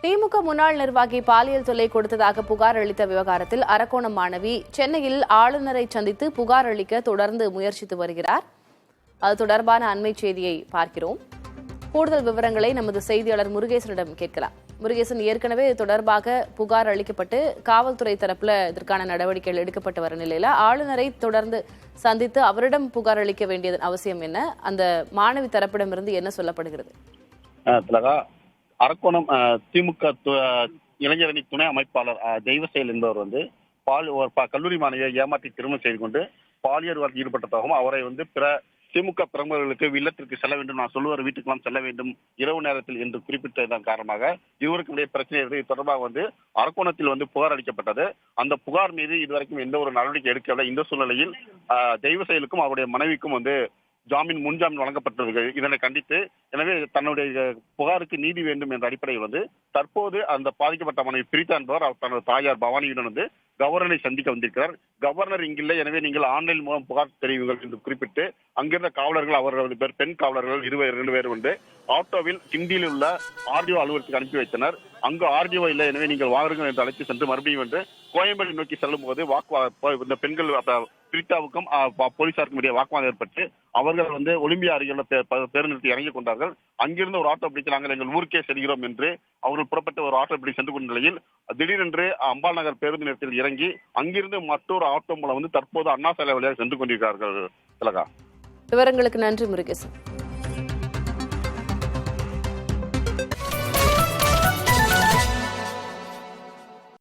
திமுக முன்னாள் நிர்வாகி பாலியல் தொல்லை கொடுத்ததாக புகார் அளித்த விவகாரத்தில் அரக்கோணம் மாணவி சென்னையில் ஆளுநரை சந்தித்து புகார் அளிக்க தொடர்ந்து முயற்சித்து வருகிறார். அது தொடர்பான அண்மை செய்தியை பார்க்கிறோம். கூடுதல் விவரங்களை நமது செய்தியாளர் முருகேசனிடம் கேட்கலாம். முருகேசன், ஏற்கனவே தொடர்பாக புகார் அளிக்கப்பட்டு காவல்துறை தரப்புல இதற்கான நடவடிக்கைகள் எடுக்கப்பட்டு வர நிலையில ஆளுநரை தொடர்ந்து சந்தித்து அவரிடம் புகார் அளிக்க வேண்டியதன் அவசியம் என்ன? அந்த மாணவி தரப்பிடமிருந்து என்ன சொல்லப்படுகிறது? அரக்கோணம் திமுக இளைஞரணி துணை அமைப்பாளர் தெய்வசெயல் என்பவர் ஒரு கல்லூரி மாணவியை ஏமாற்றி திருமணம் செய்து கொண்டு பாலியல் வழக்கில் ஈடுபட்டதாகவும் அவரை பிற திமுக பிரமுகர்களுக்கு இல்லத்திற்கு செல்ல வேண்டும், நான் சொல்லுவார் வீட்டுக்கெல்லாம் செல்ல வேண்டும் இரவு நேரத்தில் என்று குறிப்பிட்டதன் காரணமாக இருவருக்கும் இடையே பிரச்சனை இது தொடர்பாக அரக்கோணத்தில் புகார் அளிக்கப்பட்டது. அந்த புகார் மீது இதுவரைக்கும் எந்த ஒரு நடவடிக்கை எடுக்கவில்லை. இந்த சூழ்நிலையில் தெய்வசெயலுக்கும் அவருடைய மனைவிக்கும் முன்ஜாமீன் வழங்கப்பட்டது. இதனை கண்டித்து எனவே தன்னுடைய புகாருக்கு நீதி வேண்டும் என்ற அடிப்படையில் தற்போது அந்த பாதிக்கப்பட்ட மனைவி பிரீதா என்பவர் அவர் தனது தாயார் பவானியுடன் கவர்னரை சந்திக்க வந்திருக்கிறார். கவர்னர் இங்கில்லை, எனவே நீங்கள் ஆன்லைன் மூலம் புகார் தெரிவிங்கள் என்று குறிப்பிட்டு அங்கிருந்த காவலர்கள் அவர்கள் பெண் காவலர்கள் 2 பேர் ஆட்டோவில் கிண்டியில் உள்ள ஆர்டிஓ அலுவலகத்துக்கு அனுப்பி வைத்தனர். அங்கு ஆர்டிஓ இல்லை, எனவே நீங்கள் வாருங்கள் என்று அழைத்து சென்று மறுபடியும் கோயம்பேடு நோக்கி செல்லும் போது இந்த பெண்கள் பிரீதாவுக்கும் போலீசாருக்கும் இடையே வாக்குவாதம் ஏற்பட்டு அவர்கள் ஒலிம்பியா அருகில் பேருந்து நிறுத்தி இறங்கிக் கொண்டார்கள். அங்கிருந்து ஒரு ஆட்டோ பிடித்து நாங்கள் எங்கள் ஊருக்கே செல்கிறோம் என்று அவர்கள் புறப்பட்ட ஒரு ஆட்டோ பிடி சென்று கொண்ட நிலையில் திடீரென்று அம்பாள் நகர் பேருந்து நிலையத்தில் இறங்கி அங்கிருந்து மற்றொரு ஆட்டோ மூலம் தற்போது அண்ணா சாலை வழியாக சென்று கொண்டிருக்கிறார்கள். விவரங்களுக்கு நன்றி முருகேசன்.